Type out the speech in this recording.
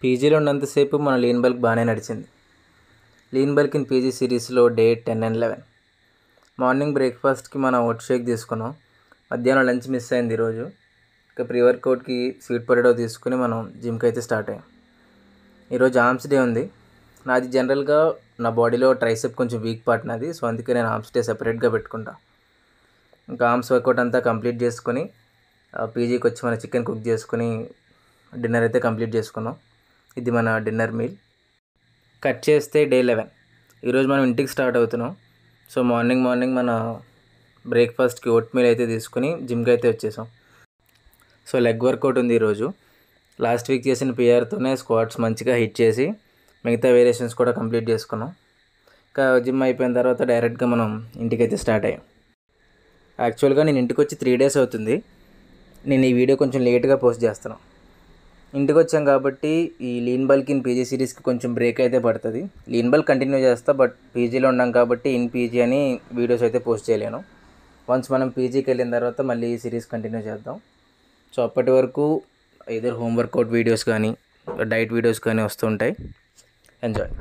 పీజీలో ఉన్నంతసేపు మన లీన్ బల్క్ బాగానే నడిచింది. లీన్ బల్క్ ఇన్ పీజీ సిరీస్లో డే 10 and 11. మార్నింగ్ బ్రేక్ఫాస్ట్కి మనం ఓట్ షేక్ తీసుకున్నాం. మధ్యాహ్నం లంచ్ మిస్ అయింది ఈరోజు. ఇక ప్రీ వర్కౌట్కి స్వీట్ పొటాటో తీసుకుని మనం జిమ్కి అయితే స్టార్ట్ అయ్యాం. ఈరోజు ఆర్మ్స్ డే ఉంది. నాది జనరల్గా నా బాడీలో ట్రైసెప్ కొంచెం వీక్ పార్ట్ నాది, సో అందుకే నేను ఆర్మ్స్ డే సెపరేట్గా పెట్టుకుంటా. ఇంకా ఆర్మ్స్ వర్కౌట్ అంతా కంప్లీట్ చేసుకొని పీజీకి వచ్చి మన చికెన్ కుక్ చేసుకుని డిన్నర్ అయితే కంప్లీట్ చేసుకున్నాం. ఇది మన డిన్నర్ మీల్. కట్ చేస్తే డే 11. ఈరోజు మనం ఇంటికి స్టార్ట్ అవుతున్నాం. సో మార్నింగ్ మన బ్రేక్ఫాస్ట్కి ఓట్ మీల్ అయితే తీసుకుని జిమ్కి అయితే వచ్చేసాం. సో లెగ్ వర్కౌట్ ఉంది ఈరోజు. లాస్ట్ వీక్ చేసిన పిఆర్తోనే స్క్వాట్స్ మంచిగా హిట్ చేసి మిగతా వేరియేషన్స్ కూడా కంప్లీట్ చేసుకున్నాం. ఇంకా జిమ్ అయిపోయిన తర్వాత డైరెక్ట్గా మనం ఇంటికైతే స్టార్ట్ అయ్యాం. యాక్చువల్గా నేను ఇంటికి వచ్చి 3 days అవుతుంది. నేను ఈ వీడియో కొంచెం లేట్గా పోస్ట్ చేస్తున్నాను. ఇంటికి వచ్చాం కాబట్టి ఈ లీన్ బల్క్ ఇన్ పీజీ సిరీస్కి కొంచెం బ్రేక్ అయితే పడుతుంది. లీన్ బల్క్ కంటిన్యూ చేస్తా, బట్ పీజీలో ఉన్నాం కాబట్టి ఇన్ పీజీ అని వీడియోస్ అయితే పోస్ట్ చేయలేను. వన్స్ మనం పీజీకి వెళ్ళిన తర్వాత మళ్ళీ ఈ సిరీస్ కంటిన్యూ చేద్దాం. సో అప్పటి వరకు ఇదర్ హోమ్ వర్కౌట్ వీడియోస్ కానీ డైట్ వీడియోస్ కానీ వస్తుంటాయి. ఎంజాయ్.